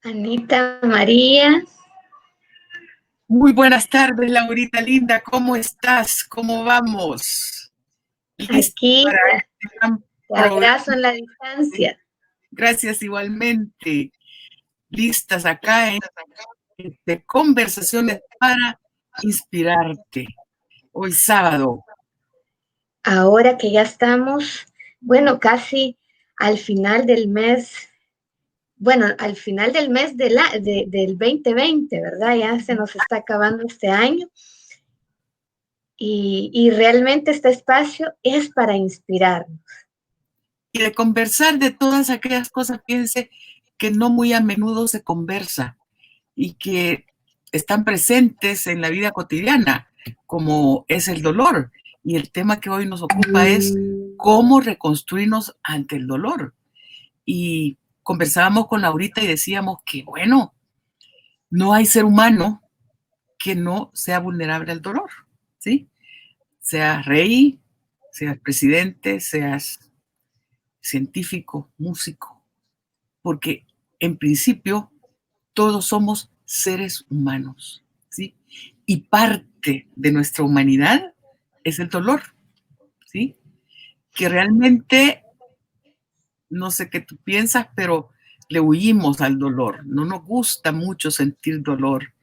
Anita María, Muy buenas tardes, Laurita linda. ¿Cómo estás? ¿Cómo vamos? ¿Lista aquí para este gran te programa? abrazo en la distancia. Gracias igualmente. Listas acá de conversaciones para inspirarte. Hoy sábado. Ahora que ya estamos, bueno, casi al final del mes, bueno, al final del mes del 2020, ¿verdad? Ya se nos está acabando este año y realmente este espacio es para inspirarnos. Y de conversar de todas aquellas cosas, fíjense que no muy a menudo se conversa y que están presentes en la vida cotidiana, como es el dolor. Y el tema que hoy nos ocupa es cómo reconstruirnos ante el dolor. Y conversábamos con Laurita y decíamos que, bueno, no hay ser humano que no sea vulnerable al dolor, ¿sí? Seas rey, seas presidente, seas científico, músico, porque en principio todos somos seres humanos, ¿sí? Y parte de nuestra humanidad es el dolor, ¿sí? Que realmente, no sé qué tú piensas, pero le huimos al dolor. No nos gusta mucho sentir dolor.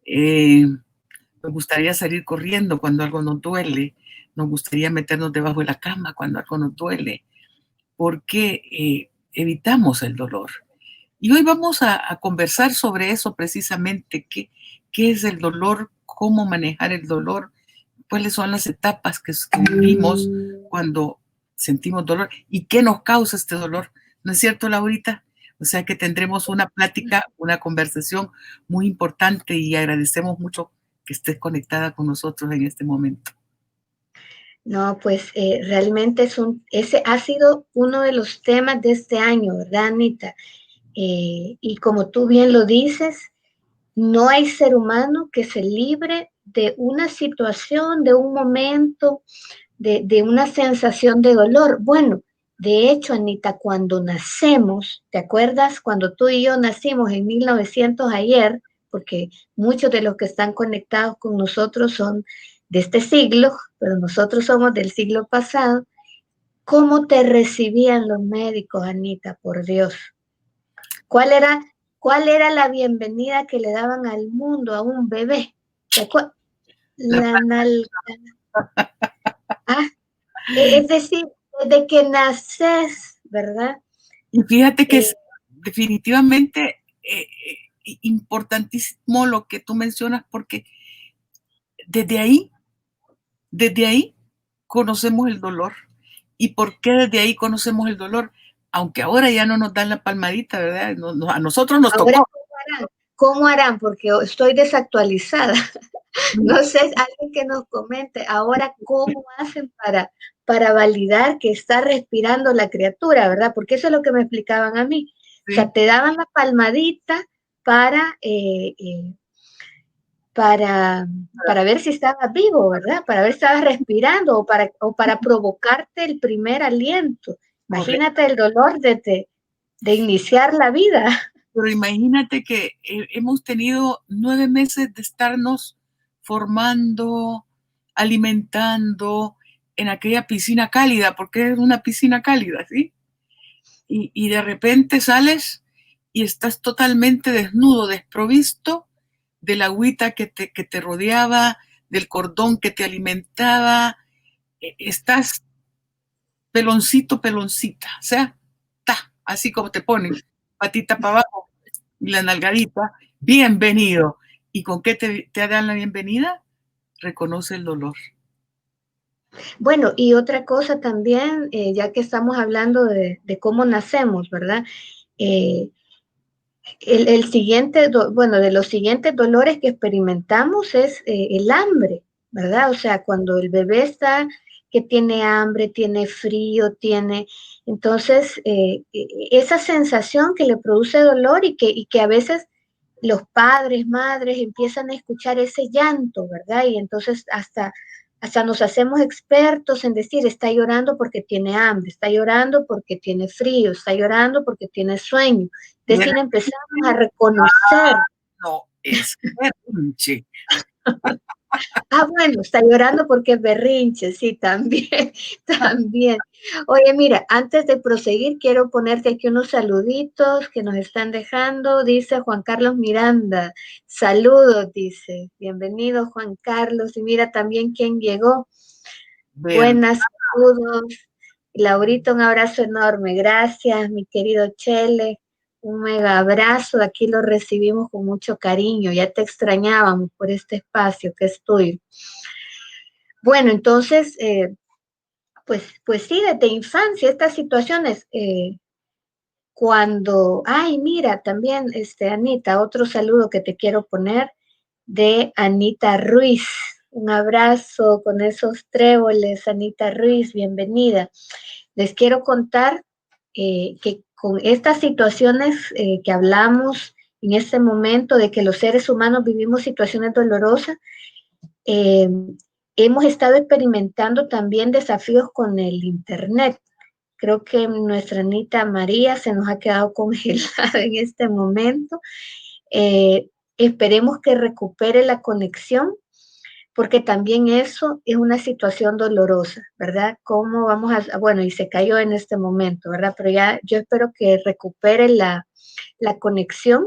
Nos gustaría salir corriendo cuando algo nos duele. Nos gustaría meternos debajo de la cama cuando algo nos duele, porque evitamos el dolor. Y hoy vamos a conversar sobre eso precisamente, qué es el dolor, cómo manejar el dolor, cuáles son las etapas que vivimos cuando sentimos dolor y qué nos causa este dolor. ¿No es cierto, Laurita? O sea que tendremos una plática, una conversación muy importante y agradecemos mucho que estés conectada con nosotros en este momento. No, pues realmente ese ha sido uno de los temas de este año, ¿verdad, Anita? Y como tú bien lo dices, no hay ser humano que se libre de una situación, de un momento, de una sensación de dolor. Bueno, de hecho, Anita, cuando nacemos, ¿te acuerdas? Cuando tú y yo nacimos en 1900 ayer, porque muchos de los que están conectados con nosotros son de este siglo, pero nosotros somos del siglo pasado. ¿Cómo te recibían los médicos, Anita? Por Dios. ¿Cuál era, ¿Cuál era la bienvenida que le daban al mundo a un bebé? La, La nalga. Ah, es decir, desde que naces, ¿verdad? y fíjate que Eh, es definitivamente importantísimo lo que tú mencionas porque desde ahí, desde ahí conocemos el dolor. ¿Y por qué desde ahí conocemos el dolor? Aunque ahora ya no nos dan la palmadita, ¿verdad? A nosotros nos ahora, tocó. ¿cómo harán? Porque estoy desactualizada. No sé, alguien que nos comente ahora cómo hacen para validar que está respirando la criatura, ¿verdad? Porque eso es lo que me explicaban a mí. O sea, Sí, te daban la palmadita para, eh, eh, para ver si estabas vivo, ¿verdad? Para ver si estabas respirando o para provocarte el primer aliento. correcto. Imagínate el dolor de iniciar la vida. Pero imagínate que hemos tenido 9 meses de estarnos formando, alimentando en aquella piscina cálida, porque es una piscina cálida, ¿sí? Y de repente sales y estás totalmente desnudo, desprovisto de la agüita que te rodeaba, del cordón que te alimentaba, estás peloncito, peloncita, o sea, así como te ponen, patita para abajo y la nalgadita, bienvenido. ¿Y con qué te dan la bienvenida? Reconoce el dolor. Bueno, y otra cosa también, ya que estamos hablando de cómo nacemos, ¿verdad? Eh, el siguiente, bueno, de los siguientes dolores que experimentamos es el hambre, ¿verdad? O sea, cuando el bebé está que tiene hambre, tiene frío, entonces, esa sensación que le produce dolor y que a veces los padres, madres empiezan a escuchar ese llanto, ¿verdad? Y entonces hasta nos hacemos expertos en decir, está llorando porque tiene hambre, está llorando porque tiene frío, está llorando porque tiene sueño. Decir, empezamos a reconocer. No, es berrinche. Bueno, está llorando porque es berrinche, sí, también, también. Oye, mira, antes de proseguir, quiero ponerte aquí unos saluditos que nos están dejando. Dice Juan Carlos Miranda, saludos, dice. Bienvenido, Juan Carlos. Y mira también quién llegó. ¿Verdad? Buenas, saludos. Laurita, un abrazo enorme. Gracias, mi querido Chele. Un mega abrazo. Aquí lo recibimos con mucho cariño. Ya te extrañábamos por este espacio que es tuyo. Bueno, entonces, pues sí, desde infancia, estas situaciones, ay, mira, también, Anita, otro saludo que te quiero poner de Anita Ruiz. Un abrazo con esos tréboles, Anita Ruiz, bienvenida. Les quiero contar que con estas situaciones que hablamos en este momento de que los seres humanos vivimos situaciones dolorosas, eh, hemos estado experimentando también desafíos con el Internet. Creo que nuestra Anita María se nos ha quedado congelada en este momento. Esperemos que recupere la conexión, porque también eso es una situación dolorosa, ¿verdad? ¿Cómo vamos bueno, y se cayó en este momento, ¿verdad? Pero ya yo espero que recupere la conexión,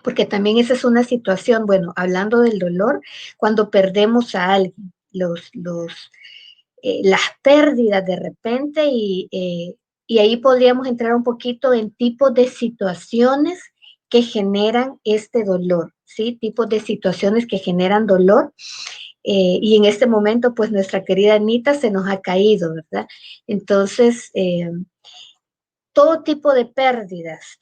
porque también esa es una situación, bueno, hablando del dolor, cuando perdemos a alguien, las pérdidas de repente y ahí podríamos entrar un poquito en tipos de situaciones que generan este dolor, ¿sí? Tipos de situaciones que generan dolor. Y en este momento, pues nuestra querida Anita se nos ha caído, ¿verdad? Entonces, todo tipo de pérdidas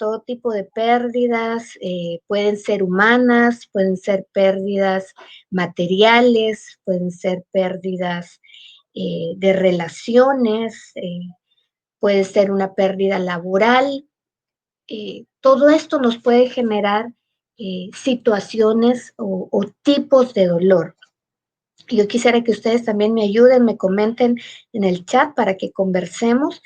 pueden ser humanas, pueden ser pérdidas materiales, pueden ser pérdidas de relaciones, puede ser una pérdida laboral. Todo esto nos puede generar situaciones o tipos de dolor. Yo quisiera que ustedes también me ayuden, me comenten en el chat para que conversemos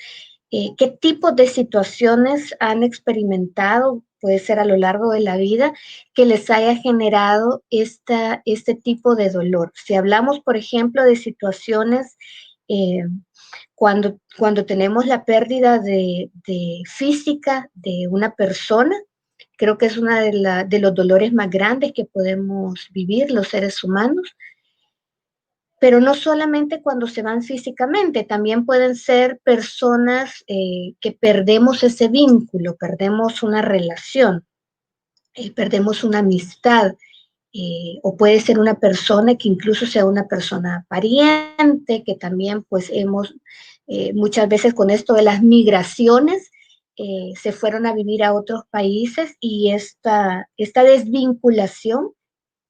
qué tipo de situaciones han experimentado, puede ser a lo largo de la vida, que les haya generado este tipo de dolor. Si hablamos, por ejemplo, de situaciones cuando tenemos la pérdida de física de una persona, creo que es uno de los dolores más grandes que podemos vivir los seres humanos. Pero no solamente cuando se van físicamente, también pueden ser personas que perdemos ese vínculo, perdemos una relación, perdemos una amistad, o puede ser una persona que incluso sea una persona pariente, que también pues muchas veces con esto de las migraciones, se fueron a vivir a otros países y esta desvinculación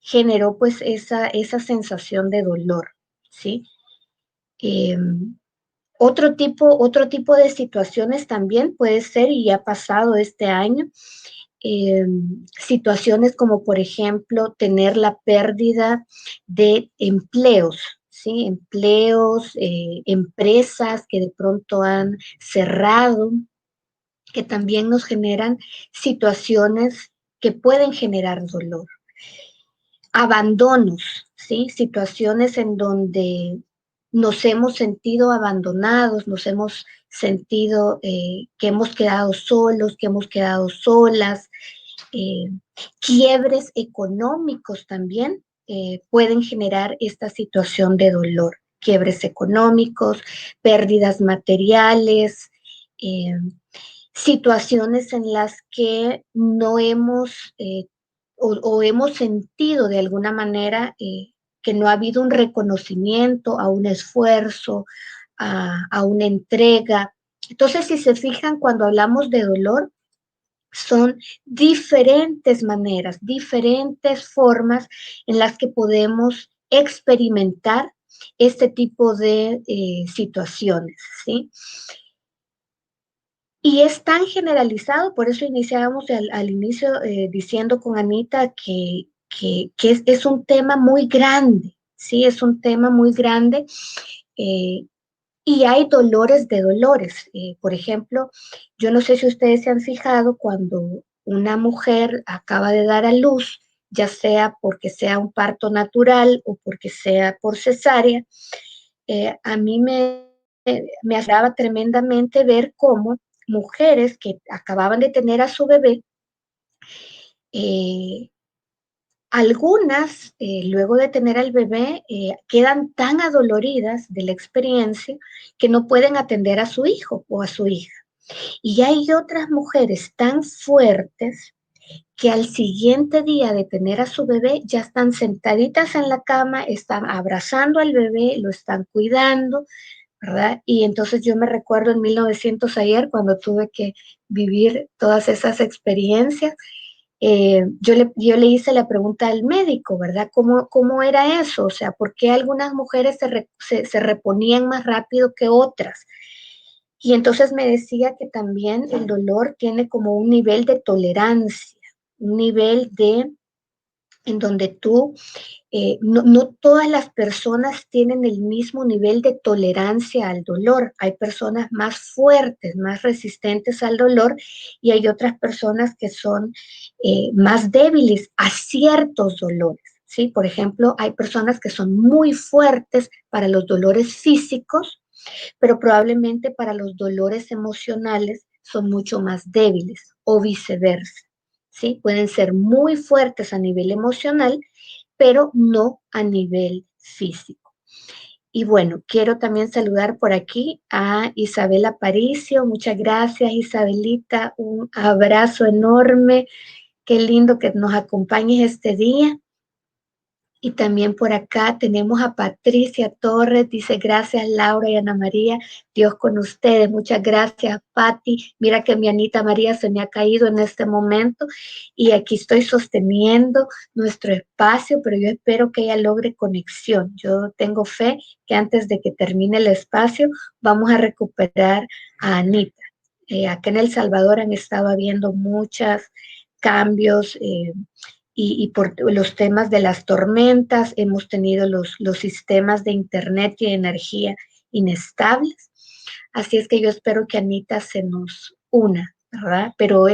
generó pues esa sensación de dolor, ¿sí? Eh, otro tipo de situaciones también puede ser, y ha pasado este año, eh, situaciones como, por ejemplo, tener la pérdida de empleos, ¿sí? Empleos, empresas que de pronto han cerrado, que también nos generan situaciones que pueden generar dolor. Abandonos, ¿sí? Situaciones en donde nos hemos sentido abandonados, nos hemos sentido que hemos quedado solos, que hemos quedado solas. eh, Quiebres económicos también pueden generar esta situación de dolor. Quiebres económicos, pérdidas materiales, eh, situaciones en las que no hemos o hemos sentido de alguna manera que no ha habido un reconocimiento a un esfuerzo, a una entrega. Entonces, si se fijan, cuando hablamos de dolor, son diferentes maneras, diferentes formas en las que podemos experimentar este tipo de situaciones, ¿sí? Y es tan generalizado, por eso iniciábamos al inicio diciendo con Anita que es un tema muy grande, ¿sí? Es un tema muy grande, eh, Y hay dolores de dolores. Por ejemplo, yo no sé si ustedes se han fijado cuando una mujer acaba de dar a luz, ya sea porque sea un parto natural o porque sea por cesárea, a mí me agrada tremendamente ver cómo mujeres que acababan de tener a su bebé, eh, algunas, luego de tener al bebé, quedan tan adoloridas de la experiencia que no pueden atender a su hijo o a su hija. Y hay otras mujeres tan fuertes que al siguiente día de tener a su bebé ya están sentaditas en la cama, están abrazando al bebé, lo están cuidando, ¿verdad? Y entonces yo me recuerdo en 1900 ayer cuando tuve que vivir todas esas experiencias. Yo le hice la pregunta al médico, ¿verdad? ¿Cómo era eso? O sea, ¿por qué algunas mujeres se reponían más rápido que otras? Y entonces me decía que también el dolor tiene como un nivel de tolerancia, un nivel en donde no todas las personas tienen el mismo nivel de tolerancia al dolor. Hay personas más fuertes, más resistentes al dolor y hay otras personas que son más débiles a ciertos dolores. ¿Sí? Por ejemplo, hay personas que son muy fuertes para los dolores físicos, pero probablemente para los dolores emocionales son mucho más débiles o viceversa. ¿Sí? Pueden ser muy fuertes a nivel emocional, pero no a nivel físico. Y bueno, quiero también saludar por aquí a Isabel Aparicio. Muchas gracias, Isabelita. Un abrazo enorme. Qué lindo que nos acompañes este día. Y también por acá tenemos a Patricia Torres, dice gracias Laura y Ana María, Dios con ustedes, muchas gracias Pati, mira que mi Anita María se me ha caído en este momento y aquí estoy sosteniendo nuestro espacio, pero yo espero que ella logre conexión, yo tengo fe que antes de que termine el espacio vamos a recuperar a Anita. Acá en El Salvador han estado habiendo muchos cambios, y por los temas de las tormentas, hemos tenido los sistemas de internet y energía inestables. Así es que yo espero que Anita se nos una, ¿verdad? Pero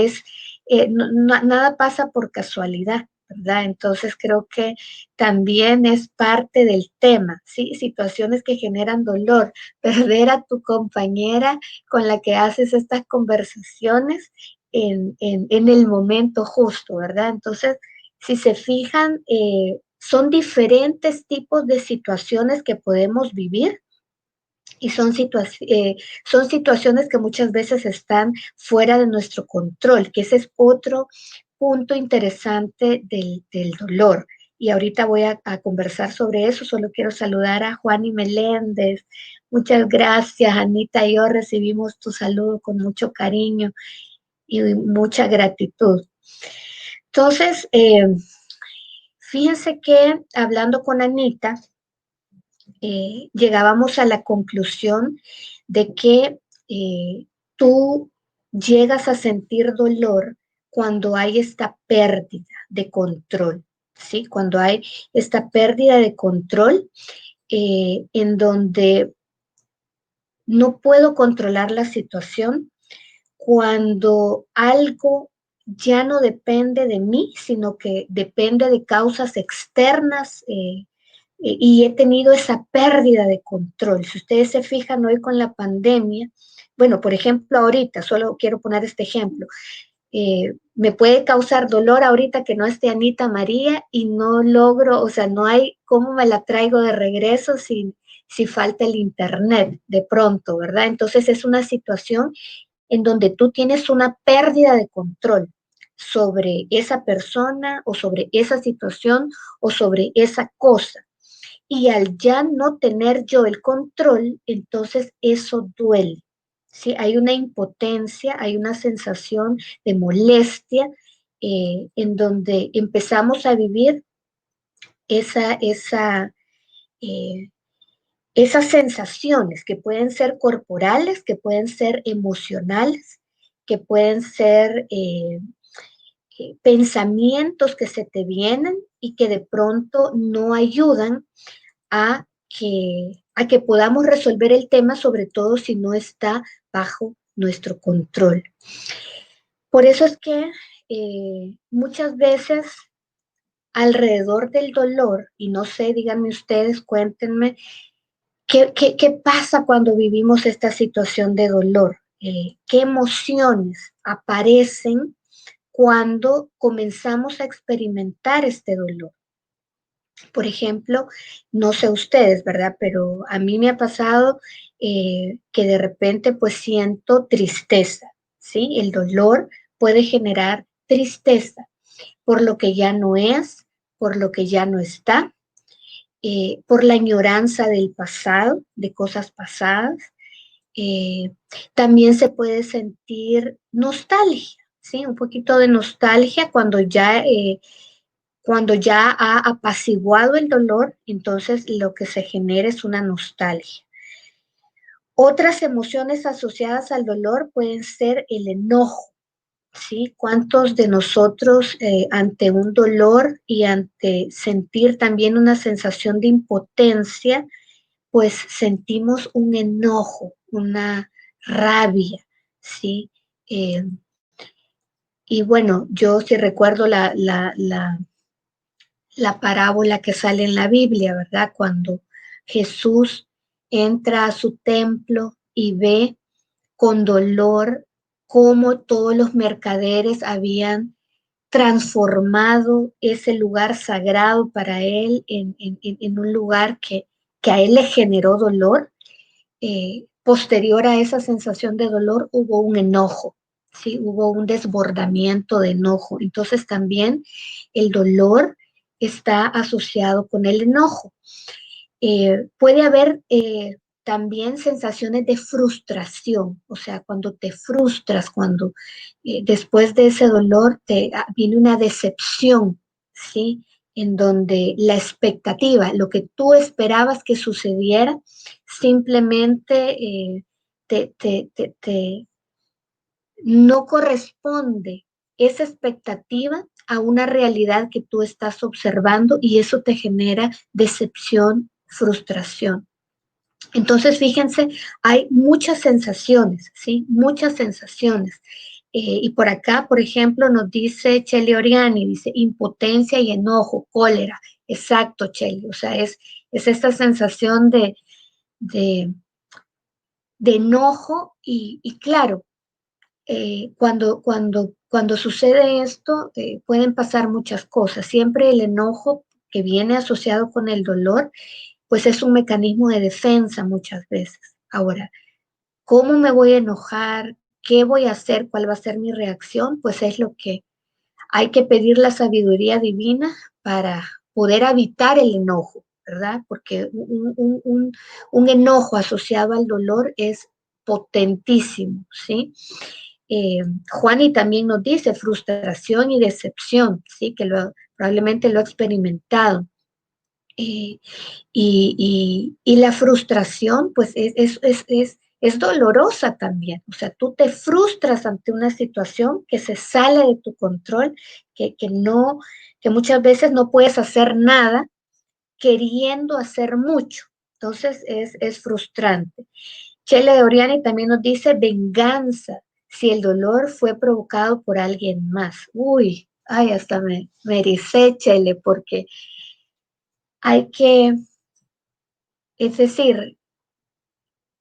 nada pasa por casualidad, ¿verdad? Entonces creo que también es parte del tema, ¿sí? Situaciones que generan dolor, perder a tu compañera con la que haces estas conversaciones en el momento justo, ¿verdad? Entonces, si se fijan, son diferentes tipos de situaciones que podemos vivir y son situaciones que muchas veces están fuera de nuestro control, que ese es otro punto interesante del dolor. Y ahorita voy a conversar sobre eso, solo quiero saludar a Juan y Meléndez. Muchas gracias, Anita y yo recibimos tu saludo con mucho cariño y mucha gratitud. Entonces, fíjense que hablando con Anita, llegábamos a la conclusión de que tú llegas a sentir dolor cuando hay esta pérdida de control, ¿sí? Cuando hay esta pérdida de control en donde no puedo controlar la situación, cuando algo ya no depende de mí, sino que depende de causas externas, y he tenido esa pérdida de control. Si ustedes se fijan hoy con la pandemia, bueno, por ejemplo, ahorita, solo quiero poner este ejemplo, me puede causar dolor ahorita que no esté Anita María y no logro, o sea, no hay cómo me la traigo de regreso si falta el internet de pronto, ¿verdad? Entonces es una situación en donde tú tienes una pérdida de control sobre esa persona o sobre esa situación o sobre esa cosa. Y al ya no tener yo el control, entonces eso duele. ¿Sí? Hay una impotencia, hay una sensación de molestia en donde empezamos a vivir esa, eh, esas sensaciones que pueden ser corporales, que pueden ser emocionales, que pueden ser pensamientos que se te vienen y que de pronto no ayudan a a que podamos resolver el tema, sobre todo si no está bajo nuestro control. Por eso es que muchas veces alrededor del dolor, y no sé, díganme ustedes, cuéntenme, ¿qué pasa cuando vivimos esta situación de dolor? ¿Qué emociones aparecen cuando comenzamos a experimentar este dolor? Por ejemplo, no sé ustedes, ¿verdad? Pero a mí me ha pasado que de repente pues siento tristeza, ¿sí? El dolor puede generar tristeza por lo que ya no es, por lo que ya no está, por la añoranza del pasado, de cosas pasadas. Eh, También se puede sentir nostalgia, ¿sí? Un poquito de nostalgia cuando ya ha apaciguado el dolor, entonces lo que se genera es una nostalgia. Otras emociones asociadas al dolor pueden ser el enojo, ¿sí? ¿Cuántos de nosotros ante un dolor y ante sentir también una sensación de impotencia, pues sentimos un enojo, una rabia, ¿sí? Eh, y bueno, yo sí recuerdo la parábola que sale en la Biblia, ¿verdad? Cuando Jesús entra a su templo y ve con dolor cómo todos los mercaderes habían transformado ese lugar sagrado para él en un lugar que a él le generó dolor. Posterior a esa sensación de dolor hubo un enojo, ¿sí? Hubo un desbordamiento de enojo. Entonces también el dolor está asociado con el enojo. Puede haber también sensaciones de frustración, o sea, cuando te frustras, cuando después de ese dolor viene una decepción, ¿sí? En donde la expectativa, lo que tú esperabas que sucediera, simplemente no corresponde esa expectativa a una realidad que tú estás observando y eso te genera decepción, frustración. Entonces, fíjense, hay muchas sensaciones, ¿sí? Muchas sensaciones. Y por acá, por ejemplo, nos dice Chele Oriani, dice impotencia y enojo, cólera. Exacto, Chele. O sea, es esta sensación de, de enojo y claro, cuando sucede esto, pueden pasar muchas cosas. Siempre el enojo que viene asociado con el dolor, pues es un mecanismo de defensa muchas veces. Ahora, ¿cómo me voy a enojar? ¿Qué voy a hacer? ¿Cuál va a ser mi reacción? Pues es lo que hay que pedir la sabiduría divina para poder evitar el enojo, ¿verdad? Porque un enojo asociado al dolor es potentísimo, ¿sí? Juani también nos dice frustración y decepción, ¿sí? Probablemente lo ha experimentado. Eh, y la frustración, pues es dolorosa también. O sea, tú te frustras ante una situación que se sale de tu control, no, que muchas veces no puedes hacer nada queriendo hacer mucho. Entonces es frustrante. Chele Oriani también nos dice venganza, si el dolor fue provocado por alguien más. Uy, ay, hasta me ericé, Chele, porque hay que, es decir,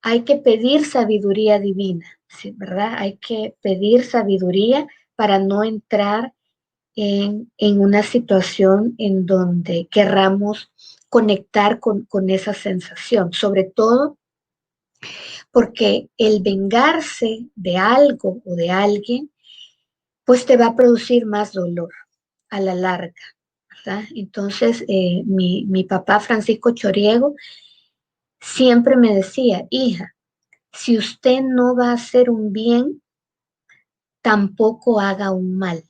hay que pedir sabiduría divina, ¿sí? ¿Verdad? Hay que pedir sabiduría para no entrar en una situación en donde querramos conectar con esa sensación, sobre todo porque el vengarse de algo o de alguien, pues te va a producir más dolor a la larga, ¿verdad? Entonces, mi papá Francisco Choriego siempre me decía, hija, si usted no va a hacer un bien, tampoco haga un mal.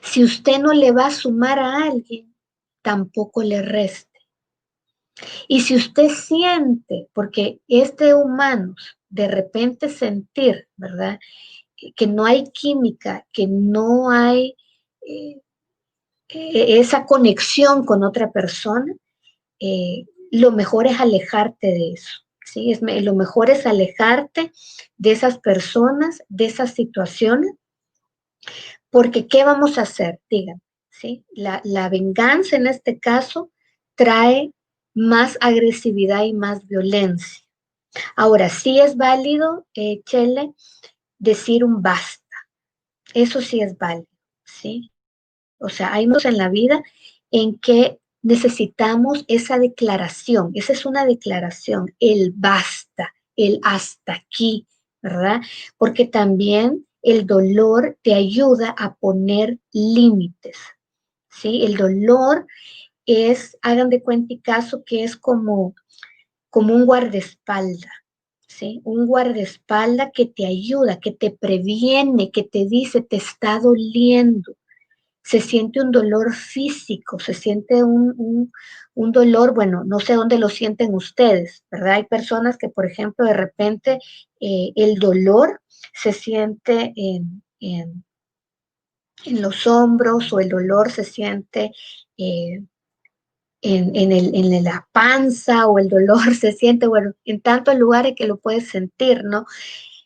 Si usted no le va a sumar a alguien, tampoco le reste. Y si usted siente, porque es de humanos, de repente sentir, ¿verdad? Que no hay química, que no hay esa conexión con otra persona, lo mejor es alejarte de eso, ¿sí? Lo mejor es alejarte de esas personas, de esas situaciones, porque ¿qué vamos a hacer? Digan, ¿sí? La venganza en este caso trae más agresividad y más violencia. Ahora, sí es válido, Chele, decir un basta. Eso sí es válido, ¿sí? O sea, hay momentos en la vida en que necesitamos esa declaración. Esa es una declaración, el basta, el hasta aquí, ¿verdad? Porque también el dolor te ayuda a poner límites, ¿sí? El dolor es, hagan de cuenta y caso que es como un guardaespaldas, ¿sí? Un guardaespaldas que te ayuda, que te previene, que te dice, te está doliendo. Se siente un dolor físico, se siente un dolor, bueno, no sé dónde lo sienten ustedes, ¿verdad? Hay personas que, por ejemplo, de repente el dolor se siente en los hombros o el dolor se siente eh, en la panza o el dolor se siente, bueno, en tantos lugares que lo puedes sentir, ¿no?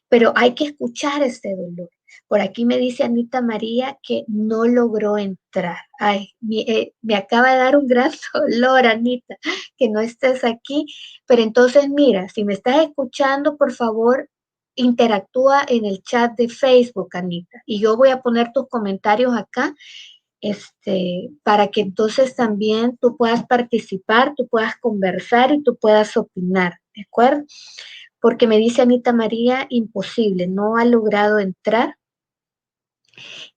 Pero hay que escuchar ese dolor. Por aquí me dice Anita María que no logró entrar. Ay, me acaba de dar un gran dolor, Anita, que no estés aquí. Pero entonces, mira, si me estás escuchando, por favor, interactúa en el chat de Facebook, Anita. Y yo voy a poner tus comentarios acá, para que entonces también tú puedas participar, tú puedas conversar y tú puedas opinar, ¿de acuerdo? Porque me dice Anita María, imposible, no ha logrado entrar.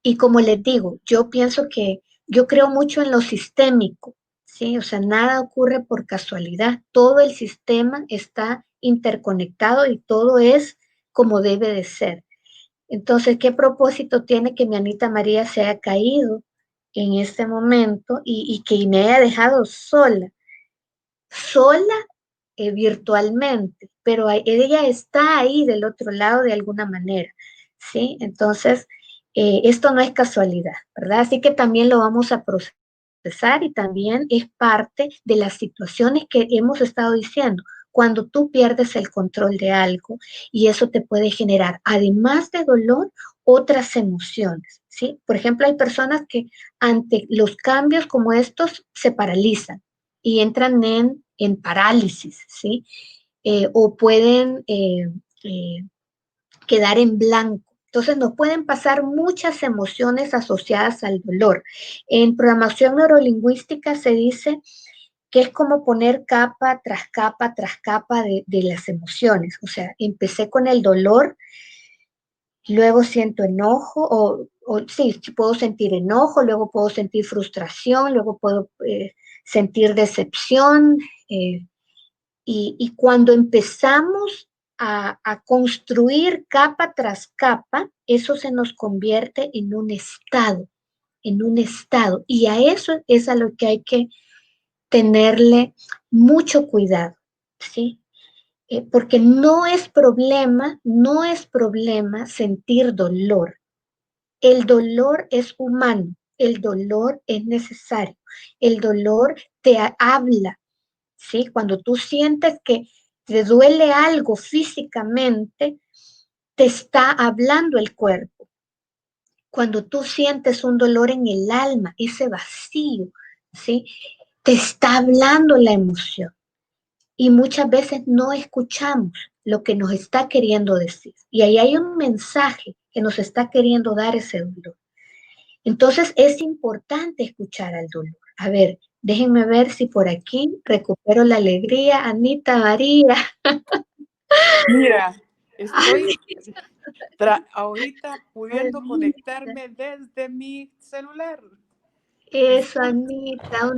Y como les digo, yo pienso que yo creo mucho en lo sistémico, ¿sí? O sea, nada ocurre por casualidad, todo el sistema está interconectado y todo es como debe de ser. Entonces, ¿qué propósito tiene que mi Anita María se haya caído en este momento y que me haya dejado sola? Sola virtualmente, pero ella está ahí del otro lado de alguna manera, ¿sí? Entonces, esto no es casualidad, ¿verdad? Así que también lo vamos a procesar y también es parte de las situaciones que hemos estado diciendo. Cuando tú pierdes el control de algo y eso te puede generar, además de dolor, otras emociones, ¿sí? Por ejemplo, hay personas que ante los cambios como estos se paralizan y entran en parálisis, ¿sí? O pueden quedar en blanco. Entonces nos pueden pasar muchas emociones asociadas al dolor. En programación neurolingüística se dice que es como poner capa tras capa de las emociones. O sea, empecé con el dolor, luego siento enojo, sí, puedo sentir enojo, luego puedo sentir frustración, luego puedo sentir decepción, y cuando empezamos a construir capa tras capa, eso se nos convierte en un estado, en un estado. Y a eso es a lo que hay que tenerle mucho cuidado, ¿sí? Porque no es problema sentir dolor. El dolor es humano, el dolor es necesario, el dolor te habla, ¿sí? Cuando tú sientes que te duele algo físicamente, te está hablando el cuerpo. Cuando tú sientes un dolor en el alma, ese vacío, ¿sí? Te está hablando la emoción. Y muchas veces no escuchamos lo que nos está queriendo decir. Y ahí hay un mensaje que nos está queriendo dar ese dolor. Entonces es importante escuchar al dolor. A ver, déjenme ver si por aquí recupero la alegría. Anita María. Mira, estoy ahorita pudiendo conectarme desde mi celular. Eso, Anita.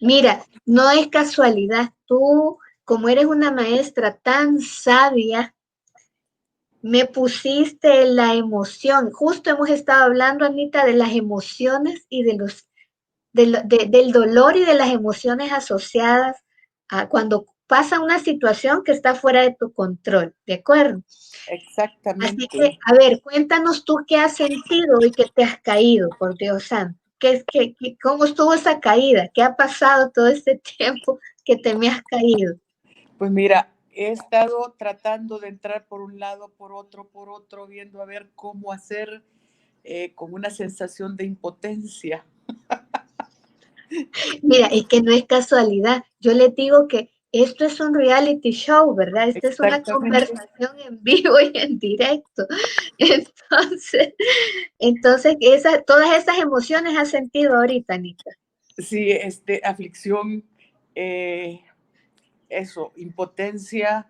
Mira, no es casualidad. Tú, como eres una maestra tan sabia, me pusiste la emoción. Justo hemos estado hablando, Anita, de las emociones y del dolor y de las emociones asociadas a cuando pasa una situación que está fuera de tu control, ¿de acuerdo? Así Exactamente. que, a ver, cuéntanos tú qué has sentido y que te has caído, por Dios santo. ¿Cómo estuvo esa caída? ¿Qué ha pasado todo este tiempo que te me has caído? Pues mira, he estado tratando de entrar por un lado, por otro, viendo a ver cómo hacer con una sensación de impotencia. Mira, es que no es casualidad. Yo les digo que esto es un reality show, ¿verdad? Esta es una Exactamente. conversación en vivo y en directo. Entonces todas esas emociones has sentido ahorita, Anita. Sí, aflicción, eso, impotencia,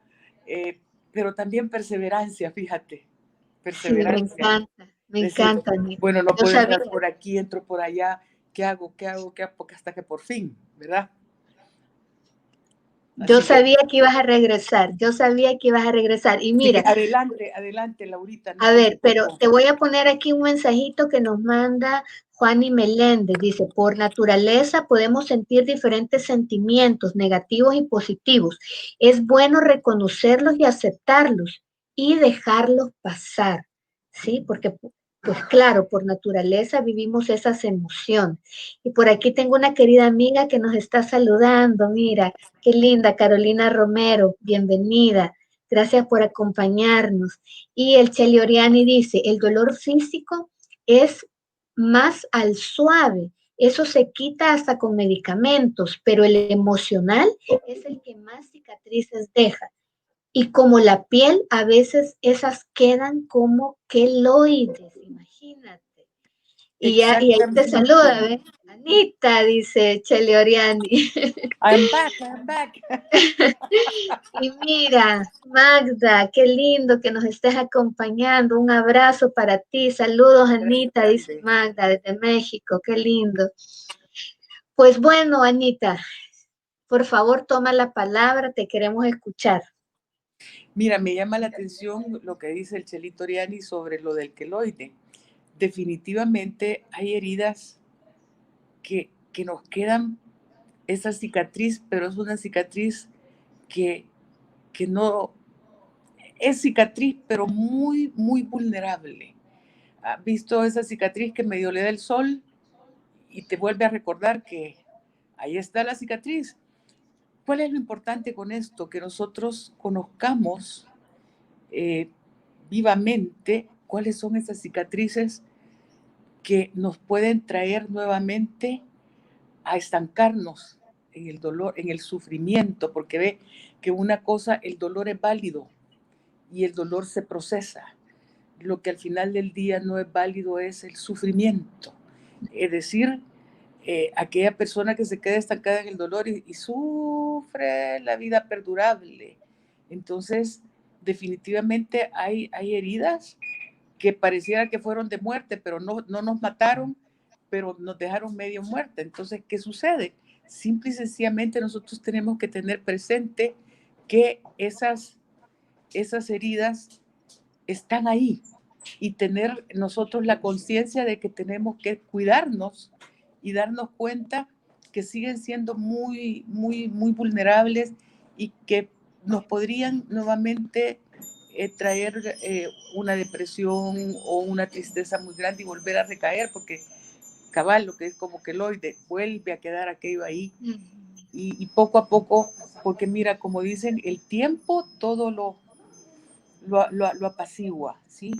pero también perseverancia, fíjate, Sí, perseverancia. me Decir, encanta, Anita. bueno, no Yo puedo sabía, entrar por aquí, entro por allá, ¿qué hago? ¿Qué hago? ¿Qué hago? Porque hasta que por fin, ¿verdad? yo Así que, sabía que ibas a regresar, yo sabía que ibas a regresar. Y así que mira, adelante, adelante, Laurita, no a te ver, pero interrumpo. te voy a poner aquí un mensajito que nos manda Juani Meléndez. Dice, por naturaleza podemos sentir diferentes sentimientos negativos y positivos. Es bueno reconocerlos y aceptarlos y dejarlos pasar, ¿sí? Porque, pues claro, por naturaleza vivimos esas emociones. Y por aquí tengo una querida amiga que nos está saludando. Mira, qué linda, Carolina Romero, bienvenida. Gracias por acompañarnos. Y el Chelioriani dice, el dolor físico es más al suave, eso se quita hasta con medicamentos, pero el emocional es el que más cicatrices deja. Y como la piel, a veces esas quedan como queloides, imagínate. Y ahí te saluda, Exactamente. ¿ves? Anita, dice Chelioriani. I'm back, I'm back. Y mira, Magda, qué lindo que nos estés acompañando. Un abrazo para ti. Saludos, Gracias, Anita, dice grande. Magda, desde México. Qué lindo. Pues bueno, Anita, por favor, toma la palabra, te queremos escuchar. Mira, me llama la atención lo que dice el Chelito Oriani sobre lo del queloide. Definitivamente hay heridas que nos quedan esa cicatriz, pero es una cicatriz que, que no es cicatriz, pero muy, muy vulnerable. ¿Has visto esa cicatriz que medio le da el sol y te vuelve a recordar que ahí está la cicatriz? ¿Cuál es lo importante con esto? Que nosotros conozcamos eh, vivamente cuáles son esas cicatrices que nos pueden traer nuevamente a estancarnos en el dolor, en el sufrimiento, porque ve que una cosa, el dolor es válido y el dolor se procesa. Lo que al final del día no es válido es el sufrimiento. Es decir, aquella persona que se queda estancada en el dolor y sufre la vida perdurable. Entonces, definitivamente hay heridas que pareciera que fueron de muerte, pero no nos mataron, pero nos dejaron medio muerta. Entonces, ¿qué sucede? Simple y sencillamente nosotros tenemos que tener presente que esas heridas están ahí y tener nosotros la conciencia de que tenemos que cuidarnos y darnos cuenta que siguen siendo muy, muy, muy vulnerables y que nos podrían nuevamente traer una depresión o una tristeza muy grande y volver a recaer, porque cabal, lo que es como queloide, vuelve a quedar aquello ahí y poco a poco, porque mira, como dicen, el tiempo todo lo apacigua, ¿sí?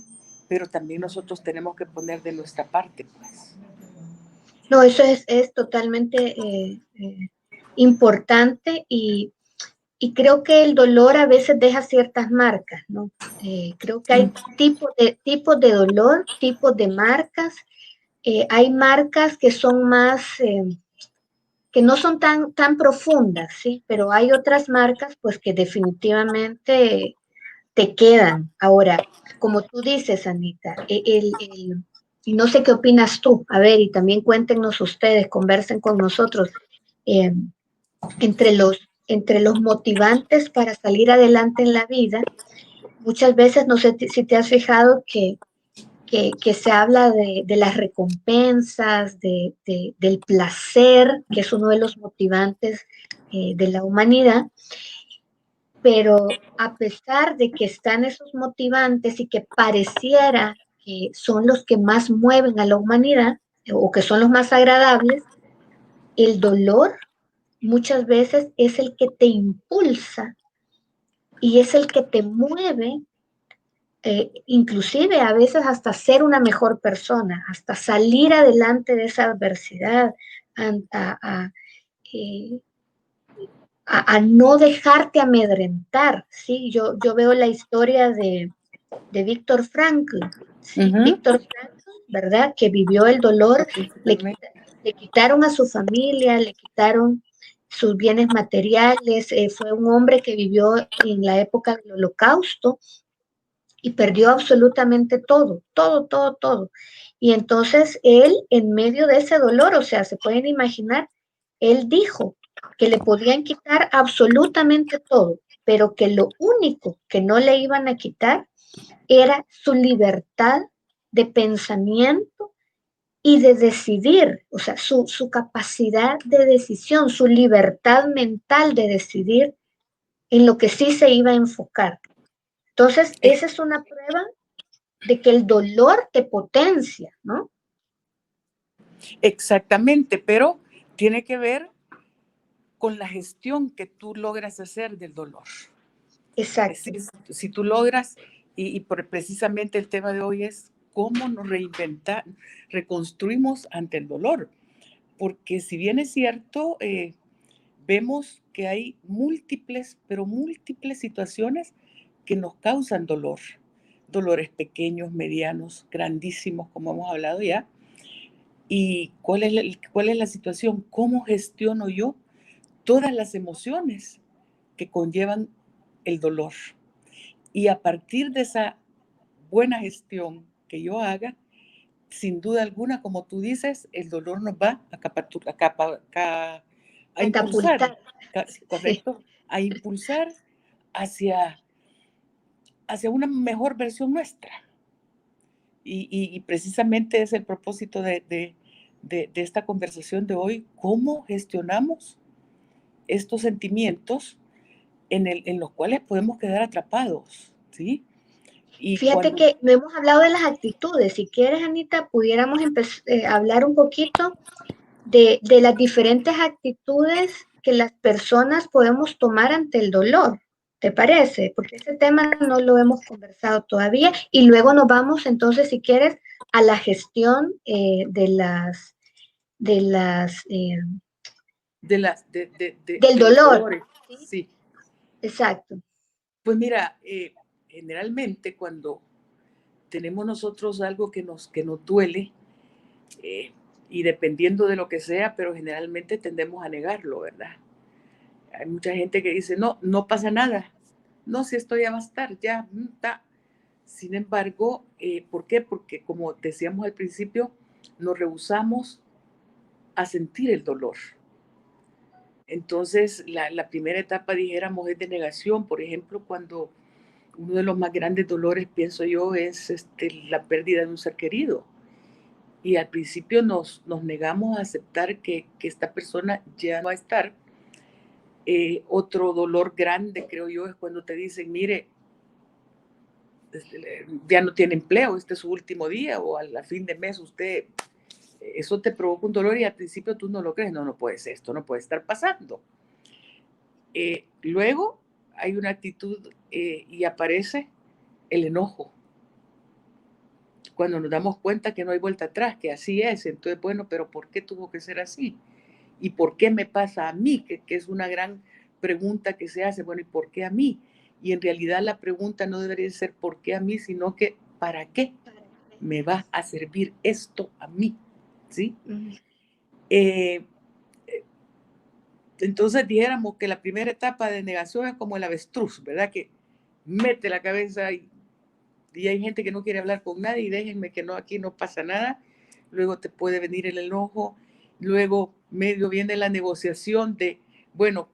Pero también nosotros tenemos que poner de nuestra parte, pues. No, eso es totalmente importante y creo que el dolor a veces deja ciertas marcas, ¿no? Creo que hay tipos de dolor, tipos de marcas. Hay marcas que son más, que no son tan profundas, ¿sí? Pero hay otras marcas, pues, que definitivamente te quedan. Ahora, como tú dices, Anita, y no sé qué opinas tú, a ver, y también cuéntenos ustedes, conversen con nosotros, eh, entre los motivantes para salir adelante en la vida, muchas veces, no sé si te has fijado que se habla de las recompensas, del placer, que es uno de los motivantes de la humanidad, pero a pesar de que están esos motivantes y que pareciera que son los que más mueven a la humanidad o que son los más agradables, el dolor muchas veces es el que te impulsa y es el que te mueve, inclusive a veces hasta ser una mejor persona, hasta salir adelante de esa adversidad, a, a, eh, a no dejarte amedrentar, ¿sí? Yo veo la historia de Víctor Frankl, ¿sí? Ujú. Víctor Frankl, ¿verdad? Que vivió el dolor, le, Totalmente. le quitaron a su familia, le quitaron sus bienes materiales, fue un hombre que vivió en la época del Holocausto y perdió absolutamente todo, todo, todo, todo. Y entonces él, en medio de ese dolor, o sea, se pueden imaginar, él dijo que le podían quitar absolutamente todo, pero que lo único que no le iban a quitar era su libertad de pensamiento y de decidir, o sea, su capacidad de decisión, su libertad mental de decidir en lo que sí se iba a enfocar. Entonces, esa es una prueba de que el dolor te potencia, ¿no? Exactamente, pero tiene que ver con la gestión que tú logras hacer del dolor. Es Exacto. decir, si tú logras, precisamente el tema de hoy es cómo nos reinventamos, reconstruimos ante el dolor. Porque si bien es cierto, vemos que hay múltiples, pero múltiples situaciones que nos causan dolor. Dolores pequeños, medianos, grandísimos, como hemos hablado ya. ¿Y cuál es la situación? ¿Cómo gestiono yo todas las emociones que conllevan el dolor? Y a partir de esa buena gestión que yo haga, sin duda alguna, como tú dices, el dolor nos va a Catapultar. impulsar, Sí. correcto, a impulsar hacia, hacia una mejor versión nuestra. Y precisamente es el propósito de esta conversación de hoy, cómo gestionamos estos sentimientos en los cuales podemos quedar atrapados, ¿sí? Y Fíjate cuando, que no hemos hablado de las actitudes. Si quieres, Anita, pudiéramos hablar un poquito de las diferentes actitudes que las personas podemos tomar ante el dolor. ¿Te parece? Porque ese tema no lo hemos conversado todavía y luego nos vamos entonces, si quieres, a la gestión de las del de los dolor. dolores, ¿Sí? sí. Exacto. Pues mira, generalmente cuando tenemos nosotros algo que nos duele, eh, y dependiendo de lo que sea, pero generalmente tendemos a negarlo, ¿verdad? Hay mucha gente que dice, no, no pasa nada. No, si esto ya va a estar, ya está. Sin embargo, ¿por qué? Porque como decíamos al principio, nos rehusamos a sentir el dolor. Entonces, la primera etapa, dijéramos, es de negación. Por ejemplo, cuando uno de los más grandes dolores, pienso yo, es la pérdida de un ser querido. Y al principio nos negamos a aceptar que esta persona ya no va a estar. Otro dolor grande, creo yo, es cuando te dicen, mire, ya no tiene empleo, este es su último día, o a fin de mes usted, eso te provoca un dolor y al principio tú no lo crees, no, no puede ser, esto no puede estar pasando. Luego hay una actitud y aparece el enojo. Cuando nos damos cuenta que no hay vuelta atrás, que así es, entonces, bueno, pero ¿por qué tuvo que ser así? ¿Y por qué me pasa a mí? Que es una gran pregunta que se hace, bueno, ¿y por qué a mí? Y en realidad la pregunta no debería ser ¿por qué a mí? Sino que ¿para qué me va a servir esto a mí? ¿Sí? Uh-huh. Eh, entonces dijéramos que la primera etapa de negación es como el avestruz, ¿verdad? Que mete la cabeza y hay gente que no quiere hablar con nadie y déjenme que no, aquí no pasa nada. Luego te puede venir el enojo, luego medio viene la negociación de, bueno,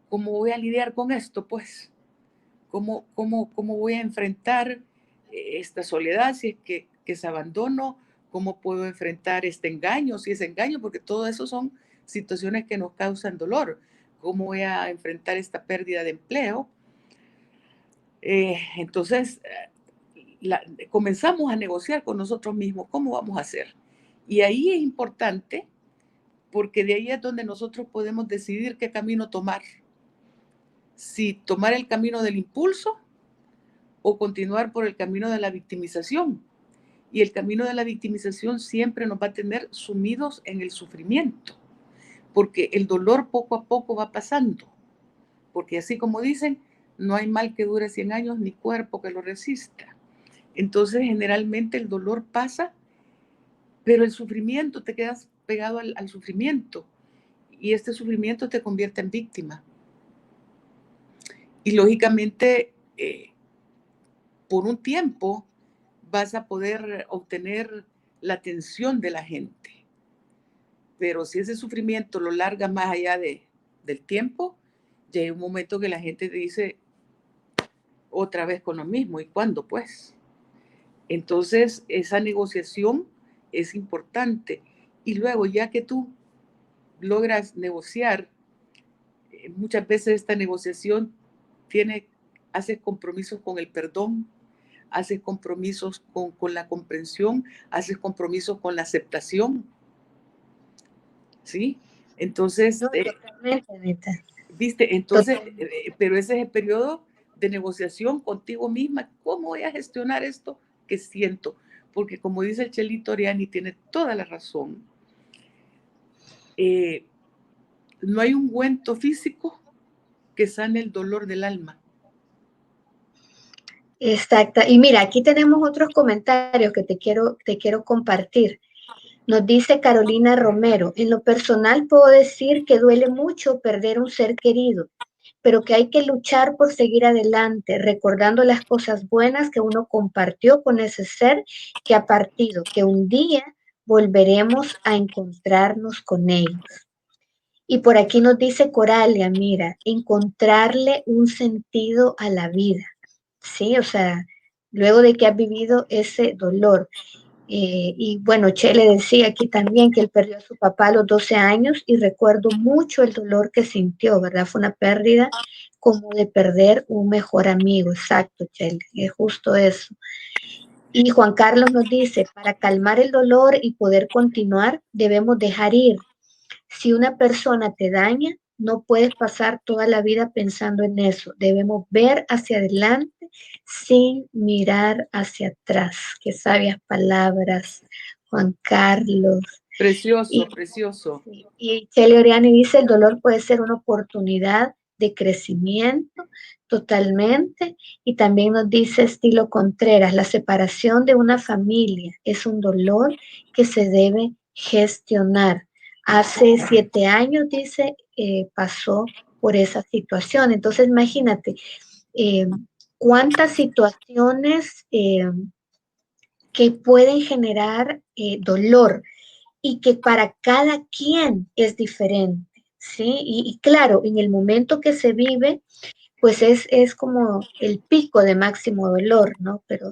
¿cómo voy a lidiar con esto? Pues, ¿cómo voy a enfrentar esta soledad si es que se abandono? ¿Cómo puedo enfrentar este engaño si es engaño? Porque todo eso son situaciones que nos causan dolor. ¿Cómo voy a enfrentar esta pérdida de empleo? Entonces, comenzamos a negociar con nosotros mismos cómo vamos a hacer. Y ahí es importante porque de ahí es donde nosotros podemos decidir qué camino tomar. Si tomar el camino del impulso o continuar por el camino de la victimización. Y el camino de la victimización siempre nos va a tener sumidos en el sufrimiento, porque el dolor poco a poco va pasando, porque así como dicen, no hay mal que dure 100 años ni cuerpo que lo resista. Entonces generalmente el dolor pasa, pero el sufrimiento, te quedas pegado al sufrimiento y este sufrimiento te convierte en víctima. Y lógicamente, por un tiempo vas a poder obtener la atención de la gente. Pero si ese sufrimiento lo larga más allá del tiempo, ya hay un momento que la gente te dice otra vez con lo mismo. ¿Y cuándo, pues? Entonces, esa negociación es importante. Y luego, ya que tú logras negociar, muchas veces esta negociación hace compromisos con el perdón, haces compromisos con la comprensión, haces compromisos con la aceptación, ¿sí? Entonces, No, totalmente, Anita. ¿viste? Entonces, Totalmente. pero ese es el periodo de negociación contigo misma. ¿Cómo voy a gestionar esto que siento? Porque como dice el Chelito Oriani, tiene toda la razón. No hay ungüento físico que sane el dolor del alma. Exacto. Y mira, aquí tenemos otros comentarios que te quiero compartir. Nos dice Carolina Romero, en lo personal puedo decir que duele mucho perder un ser querido, pero que hay que luchar por seguir adelante, recordando las cosas buenas que uno compartió con ese ser que ha partido, que un día volveremos a encontrarnos con ellos. Y por aquí nos dice Coralia, mira, encontrarle un sentido a la vida, ¿sí? O sea, luego de que has vivido ese dolor. Y bueno, Che le decía aquí también que él perdió a su papá a los 12 años y recuerdo mucho el dolor que sintió, ¿verdad? Fue una pérdida como de perder un mejor amigo, exacto, Che, es justo eso. Y Juan Carlos nos dice, para calmar el dolor y poder continuar, debemos dejar ir. Si una persona te daña, no puedes pasar toda la vida pensando en eso. Debemos ver hacia adelante sin mirar hacia atrás. Qué sabias palabras, Juan Carlos. Precioso, Y, precioso. y Chele Oriani dice, el dolor puede ser una oportunidad de crecimiento totalmente. Y también nos dice Estilo Contreras, la separación de una familia es un dolor que se debe gestionar. Hace 7 años, dice, pasó por esa situación. Entonces, imagínate eh, cuántas situaciones que pueden generar dolor y que para cada quien es diferente, ¿sí? Y claro, en el momento que se vive, pues es como el pico de máximo dolor, ¿no? Pero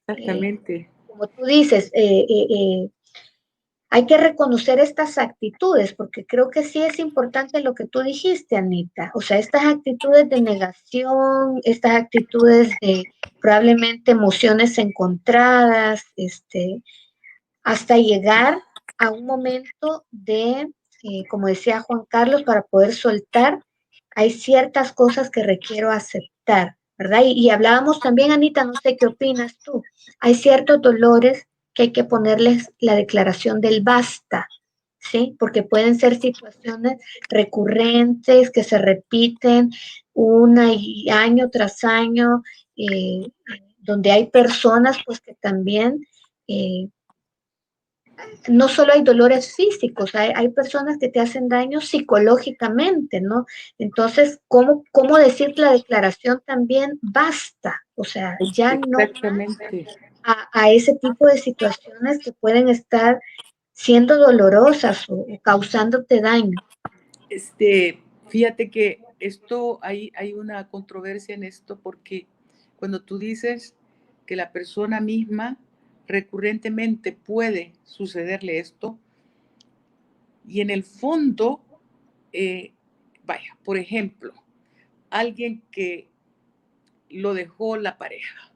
Exactamente. como tú dices, hay que reconocer estas actitudes, porque creo que sí es importante lo que tú dijiste, Anita. O sea, estas actitudes de negación, estas actitudes de probablemente emociones encontradas, hasta llegar a un momento de, como decía Juan Carlos, para poder soltar, hay ciertas cosas que requiero aceptar, ¿verdad? Y hablábamos también, Anita, no sé qué opinas tú, hay ciertos dolores que hay que ponerles la declaración del basta, ¿sí? Porque pueden ser situaciones recurrentes que se repiten año tras año, donde hay personas pues que también no solo hay dolores físicos, hay personas que te hacen daño psicológicamente, ¿no? Entonces, ¿cómo decir la declaración también basta? O sea, ya no Exactamente. a ese tipo de situaciones que pueden estar siendo dolorosas o causándote daño. Fíjate que hay una controversia en esto porque cuando tú dices que la persona misma recurrentemente puede sucederle esto, y en el fondo, vaya, por ejemplo, alguien que lo dejó la pareja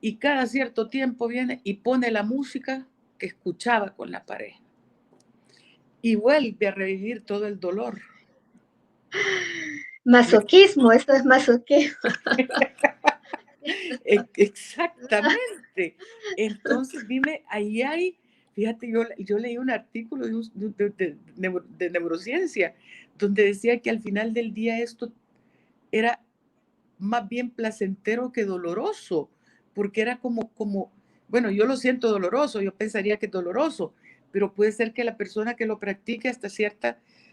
y cada cierto tiempo viene y pone la música que escuchaba con la pareja. y vuelve a revivir todo el dolor. Masoquismo, esto es masoquismo. Exactamente. Entonces, dime, ahí hay, fíjate, yo leí un artículo de neurociencia donde decía que al final del día esto era más bien placentero que doloroso, porque era como, bueno, yo lo siento doloroso, yo pensaría que es doloroso, pero puede ser que la persona que lo practique